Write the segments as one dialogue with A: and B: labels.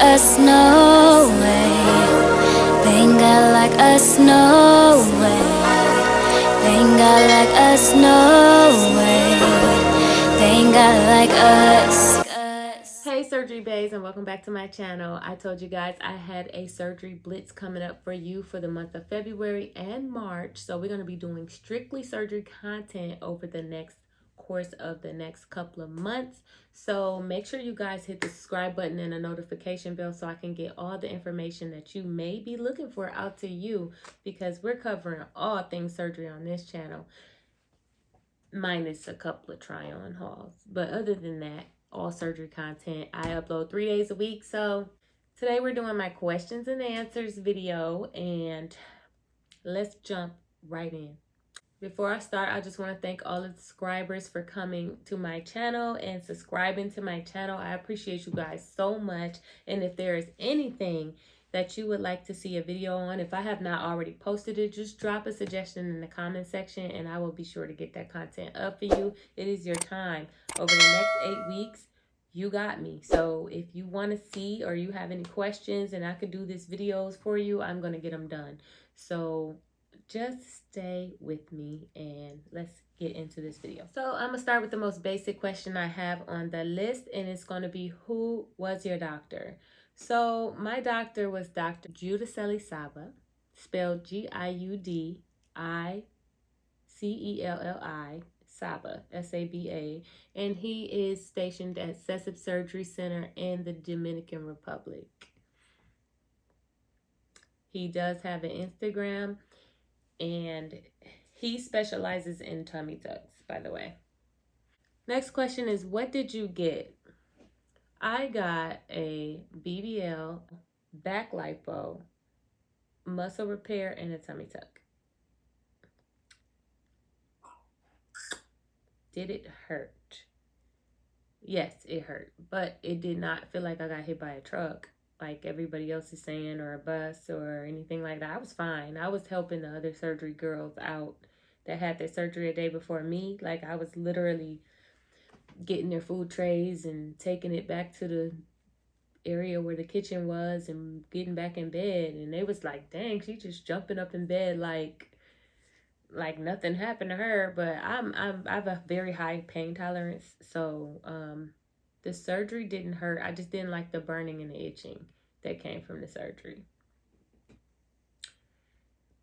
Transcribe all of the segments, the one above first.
A: us, no way. They ain't got like us, no way. They ain't got like us, no way. They ain't got like us.
B: Hey Surgery Baes, and welcome back to my channel. I told you guys I had a surgery blitz coming up for you for the month of February and March. So we're going to be doing strictly surgery content over the course of the next couple of months. So make sure you guys hit the subscribe button and a notification bell so I can get all the information that you may be looking for out to you, because we're covering all things surgery on this channel, minus a couple of try-on hauls. But other than that, all surgery content. I upload 3 days a week. So today we're doing my questions and answers video, and let's jump right in. Before I start, I just want to thank all the subscribers for coming to my channel and subscribing to my channel. I appreciate you guys so much. And if there is anything that you would like to see a video on, if I have not already posted it, just drop a suggestion in the comment section and I will be sure to get that content up for you. It is your time. Over the next 8 weeks, you got me. So if you want to see or you have any questions and I could do these videos for you, I'm going to get them done. So just stay with me and let's get into this video. So I'm gonna start with the most basic question I have on the list, and it's going to be, who was your doctor? So my doctor was Dr. Giudicelli Saba, spelled Giudicelli, Saba, S-A-B-A, and he is stationed at Cesip Surgery Center in the Dominican Republic. He does have an Instagram, and he specializes in tummy tucks, by the way. Next question is, what did you get? I got a BBL, back lipo, muscle repair, and a tummy tuck. Did it hurt? Yes, it hurt, but it did not feel like I got hit by a truck like everybody else is saying, or a bus or anything like that. I was fine. I was helping the other surgery girls out that had their surgery a day before me. Like, I was literally getting their food trays and taking it back to the area where the kitchen was and getting back in bed. And they was like, dang, she just jumping up in bed like nothing happened to her. But I have a very high pain tolerance, so the surgery didn't hurt. I just didn't like the burning and the itching that came from the surgery.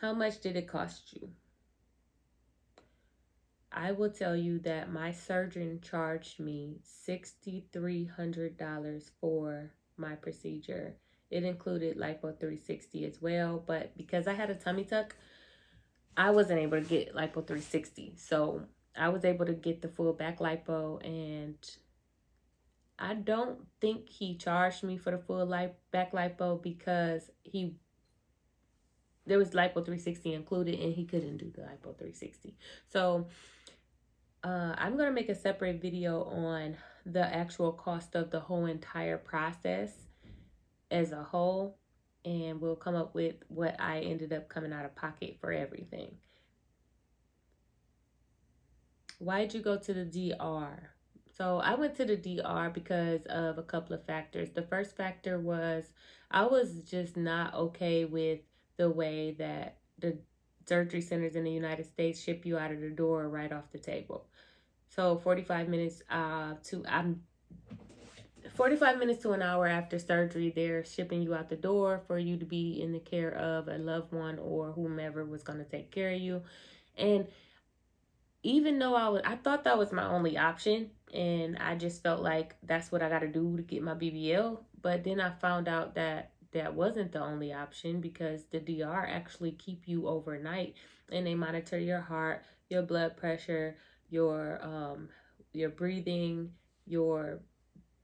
B: How much did it cost you? I will tell you that my surgeon charged me $6,300 for my procedure. It included lipo 360 as well, but because I had a tummy tuck, I wasn't able to get lipo 360. So I was able to get the full back lipo, and I don't think he charged me for the full back lipo because there was lipo 360 included and he couldn't do the lipo 360. So I'm going to make a separate video on the actual cost of the whole entire process as a whole, and we'll come up with what I ended up coming out of pocket for everything. Why did you go to the DR? So I went to the DR because of a couple of factors. The first factor was I was just not okay with the way that the surgery centers in the United States ship you out of the door right off the table. So 45 minutes to an hour after surgery, they're shipping you out the door for you to be in the care of a loved one or whomever was going to take care of you. And even though I thought that was my only option, and I just felt like that's what I got to do to get my BBL. But then I found out that that wasn't the only option, because the DR actually keep you overnight, and they monitor your heart, your blood pressure, your breathing, your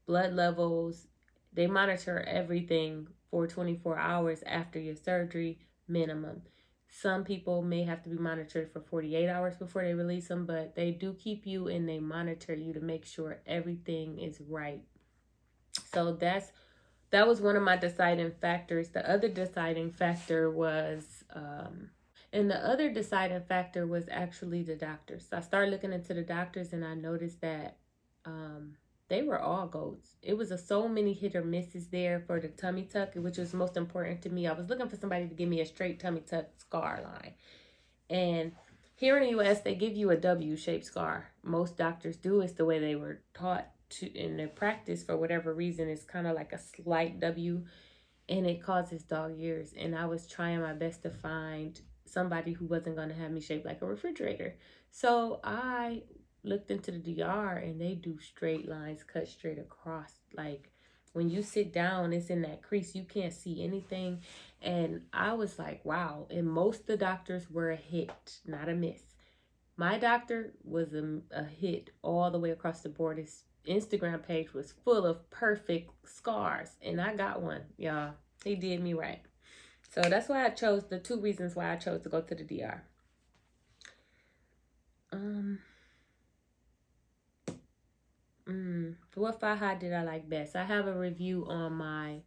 B: blood levels. They monitor everything for 24 hours after your surgery minimum. Some people may have to be monitored for 48 hours before they release them, but they do keep you and they monitor you to make sure everything is right. So that was one of my deciding factors. The other deciding factor was actually the doctors. So I started looking into the doctors, and I noticed that they were all goats. It was so many hit or misses there for the tummy tuck, which was most important to me. I was looking for somebody to give me a straight tummy tuck scar line. And here in the US, they give you a W-shaped scar. Most doctors do. It's the way they were taught to in their practice for whatever reason. It's kind of like a slight W, and it causes dog ears. And I was trying my best to find somebody who wasn't going to have me shaped like a refrigerator. So I looked into the DR, and they do straight lines cut straight across. Like when you sit down, it's in that crease. You can't see anything. And I was like, wow. And most of the doctors were a hit, not a miss. My doctor was a hit all the way across the board. His Instagram page was full of perfect scars, and I got one, y'all. He did me right. So that's why I chose, the two reasons why I chose to go to the DR. What faja did I like best? I have a review on my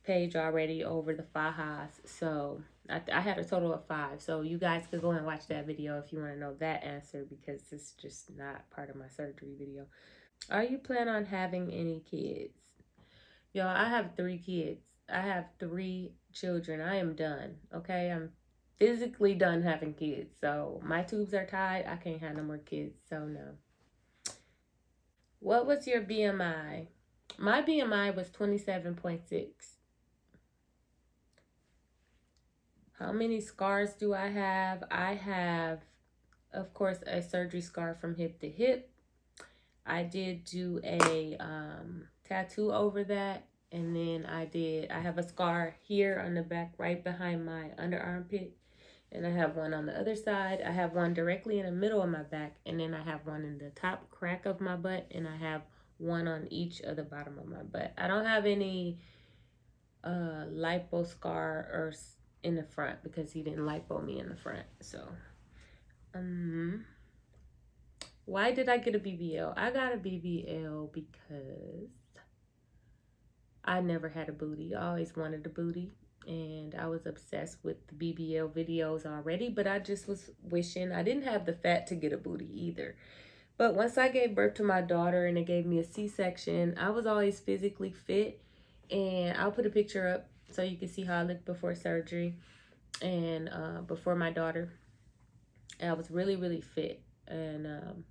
B: page already over the fajas. So I had a total of 5. So you guys could go and watch that video if you want to know that answer, because it's just not part of my surgery video. Are you planning on having any kids? Y'all, I have 3 kids. I have 3 children. I am done. Okay, I'm physically done having kids. So my tubes are tied. I can't have no more kids. So no. What was your BMI? My BMI was 27.6. How many scars do I have? I have, of course, a surgery scar from hip to hip. I did do a tattoo over that. And then I have a scar here on the back right behind my under armpit. And I have one on the other side. I have one directly in the middle of my back. And then I have one in the top crack of my butt. And I have one on each of the bottom of my butt. I don't have any lipo scar or in the front, because he didn't lipo me in the front. So, why did I get a BBL? I got a BBL because I never had a booty. I always wanted a booty, and I was obsessed with the BBL videos already, but I just was wishing I didn't have the fat to get a booty either. But once I gave birth to my daughter and it gave me a C-section, I was always physically fit, and I'll put a picture up so you can see how I looked before surgery and before my daughter. And I was really, really fit, and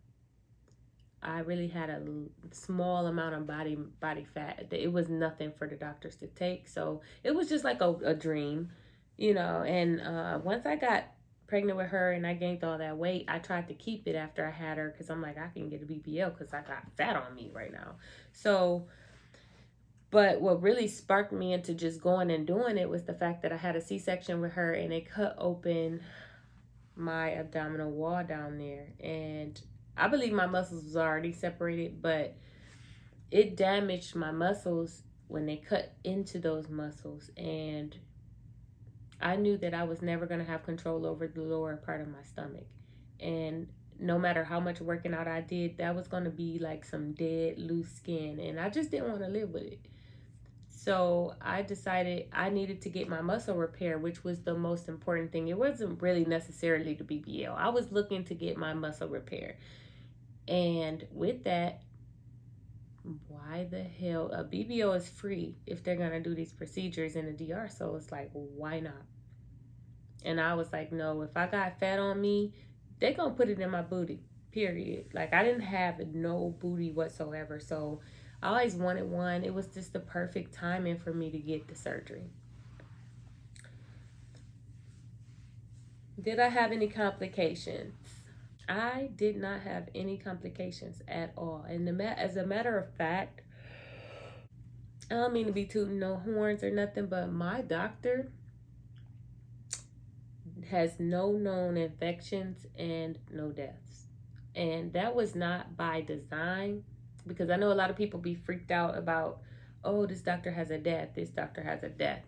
B: I really had a small amount of body fat. It was nothing for the doctors to take. So it was just like a dream, you know. And once I got pregnant with her and I gained all that weight, I tried to keep it after I had her, because I'm like, I can get a BBL because I got fat on me right now. So, but what really sparked me into just going and doing it was the fact that I had a C-section with her, and it cut open my abdominal wall down there. And I believe my muscles was already separated, but it damaged my muscles when they cut into those muscles. And I knew that I was never going to have control over the lower part of my stomach. And no matter how much working out I did, that was going to be like some dead, loose skin. And I just didn't want to live with it. So I decided I needed to get my muscle repair, which was the most important thing. It wasn't really necessarily the BBL. I was looking to get my muscle repair. And with that, why the hell? A BBL is free if they're going to do these procedures in the DR. So it's like, why not? And I was like, no, if I got fat on me, they're going to put it in my booty, period. Like, I didn't have no booty whatsoever. So I always wanted one. It was just the perfect timing for me to get the surgery. Did I have any complications? I did not have any complications at all. And as a matter of fact, I don't mean to be tooting no horns or nothing, but my doctor has no known infections and no deaths. And that was not by design, because I know a lot of people be freaked out about, oh, this doctor has a death, this doctor has a death.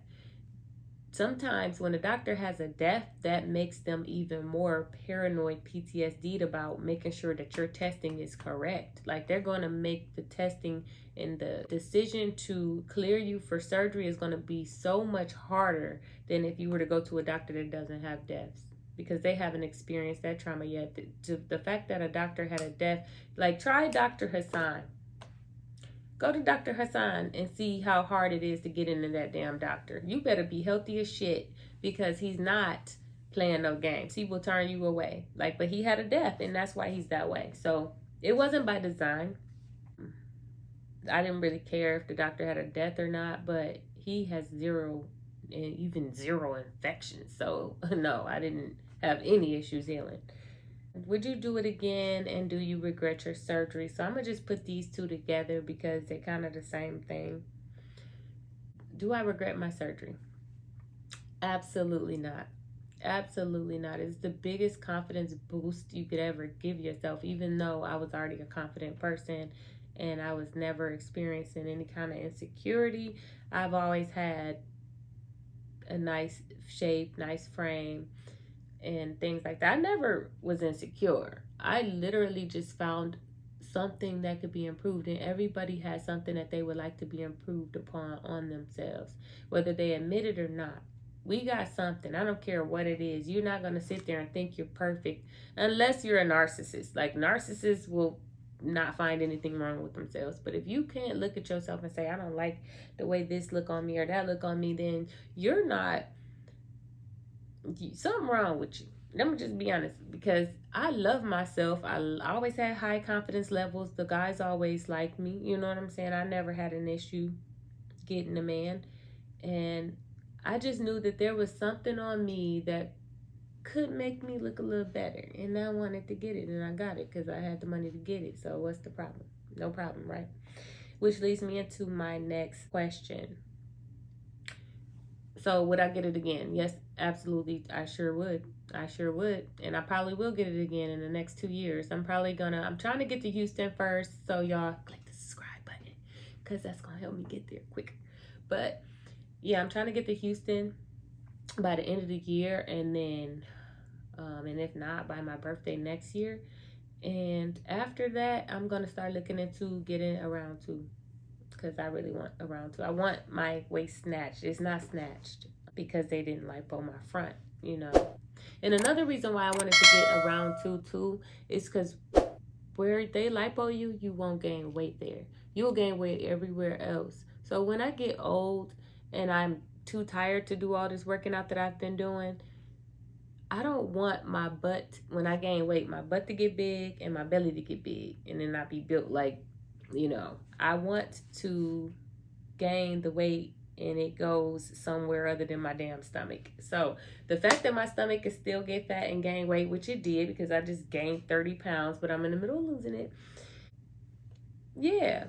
B: Sometimes when a doctor has a death, that makes them even more paranoid, PTSD'd about making sure that your testing is correct. Like, they're going to make the testing and the decision to clear you for surgery is going to be so much harder than if you were to go to a doctor that doesn't have deaths, because they haven't experienced that trauma yet. The fact that a doctor had a death, like, try Dr. Hassan. Go to Dr. Hassan and see how hard it is to get into that damn doctor. You better be healthy as shit, because he's not playing no games. He will turn you away. Like, but he had a death, and that's why he's that way. So it wasn't by design. I didn't really care if the doctor had a death or not, but he has zero, even zero infections. So no, I didn't have any issues healing. Would you do it again, and do you regret your surgery? So I'm gonna just put these two together because they're kind of the same thing. Do I regret my surgery? Absolutely not. Absolutely not. It's the biggest confidence boost you could ever give yourself, even though I was already a confident person and I was never experiencing any kind of insecurity. I've always had a nice shape, nice frame, and things like that. I never was insecure. I literally just found something that could be improved, and everybody has something that they would like to be improved upon on themselves, whether they admit it or not. We got something. I don't care what it is. You're not going to sit there and think you're perfect unless you're a narcissist. Like, narcissists will not find anything wrong with themselves. But if you can't look at yourself and say, I don't like the way this look on me or that look on me, then you're not, something wrong with you. Let me just be honest, because I love myself. I always had high confidence levels. The guys always liked me. You know what I'm saying? I never had an issue getting a man. And I just knew that there was something on me that could make me look a little better. And I wanted to get it, and I got it because I had the money to get it. So what's the problem? No problem, right? Which leads me into my next question. So would I get it again? Yes, absolutely. I sure would. I sure would. And I probably will get it again in the next 2 years. I'm trying to get to Houston first. So y'all click the subscribe button, because that's going to help me get there quicker. But yeah, I'm trying to get to Houston by the end of the year, and then, and if not, by my birthday next year. And after that, I'm going to start looking into getting a round two, because I really want a round two. I want my waist snatched. It's not snatched because they didn't lipo my front, you know. And another reason why I wanted to get a round two too is because where they lipo you, you won't gain weight there. You'll gain weight everywhere else. So when I get old and I'm too tired to do all this working out that I've been doing, I don't want my butt, when I gain weight, my butt to get big and my belly to get big and then not be built like, you know. I want to gain the weight and it goes somewhere other than my damn stomach. So the fact that my stomach can still get fat and gain weight, which it did because I just gained 30 pounds, but I'm in the middle of losing it. Yeah.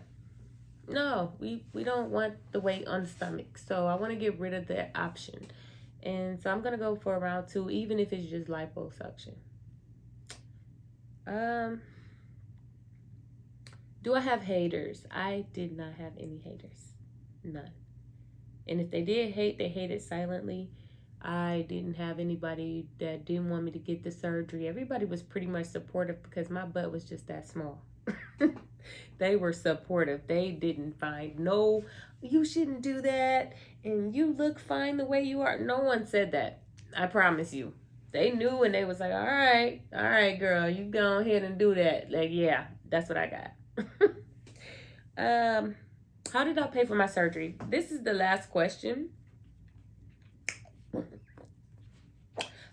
B: No, we don't want the weight on the stomach. So I want to get rid of that option. And so I'm going to go for a round two, even if it's just liposuction. Do I have haters? I did not have any haters. None. And if they did hate, they hated silently. I didn't have anybody that didn't want me to get the surgery. Everybody was pretty much supportive because my butt was just that small. They were supportive. They didn't find, no, you shouldn't do that, and you look fine the way you are. No one said that. I promise you. They knew, and they was like, all right, girl, you go ahead and do that. Like, yeah, that's what I got. How did I pay for my surgery? This is the last question.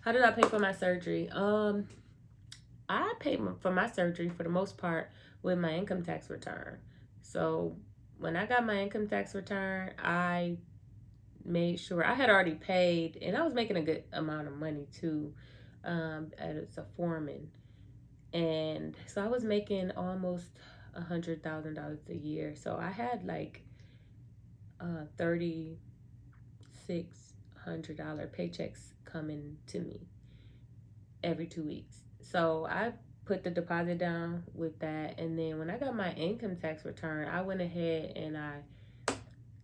B: How did I pay for my surgery? I paid for my surgery for the most part with my income tax return. So when I got my income tax return, I made sure I had already paid, and I was making a good amount of money too, as a foreman. And so I was making almost $100,000 a year. So I had like $3,600 paychecks coming to me every 2 weeks. So I put the deposit down with that, and then when I got my income tax return, I went ahead and I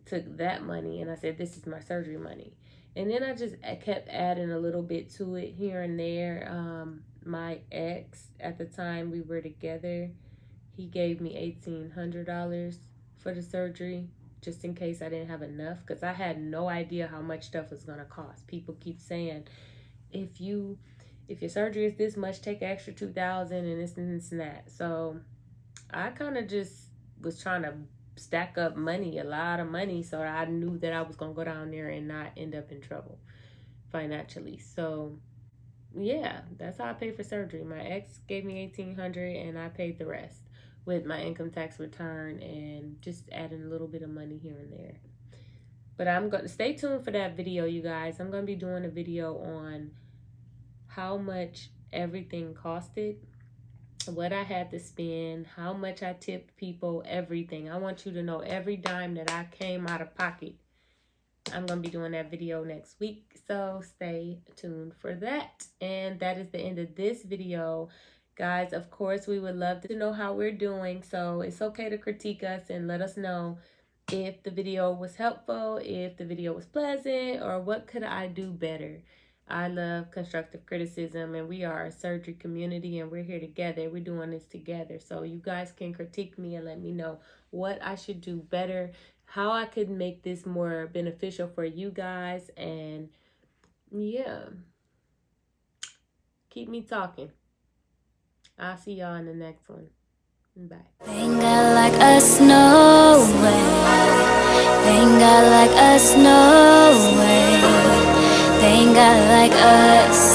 B: took that money and I said, this is my surgery money. And then I kept adding a little bit to it here and there. My ex, at the time we were together, he gave me $1,800 for the surgery, just in case I didn't have enough, because I had no idea how much stuff was going to cost. People keep saying, if your surgery is this much, take an extra $2,000 and this and that. So I kind of just was trying to stack up money, a lot of money, so I knew that I was gonna go down there and not end up in trouble financially. So yeah, that's how I paid for surgery. My ex gave me $1,800 and I paid the rest with my income tax return and just adding a little bit of money here and there. But I'm going to stay tuned for that video, you guys. I'm going to be doing a video on how much everything costed, what I had to spend, how much I tipped people, everything. I want you to know every dime that I came out of pocket. I'm going to be doing that video next week, so stay tuned for that. And that is the end of this video. Guys, of course, we would love to know how we're doing, so it's okay to critique us and let us know if the video was helpful, if the video was pleasant, or what could I do better. I love constructive criticism, and we are a surgery community, and we're here together. We're doing this together, so you guys can critique me and let me know what I should do better, how I could make this more beneficial for you guys, and yeah, keep me talking. I'll see y'all in the next one. Bye.
A: Thank God like us, no way. Thank God like us, no way. Thank God like us.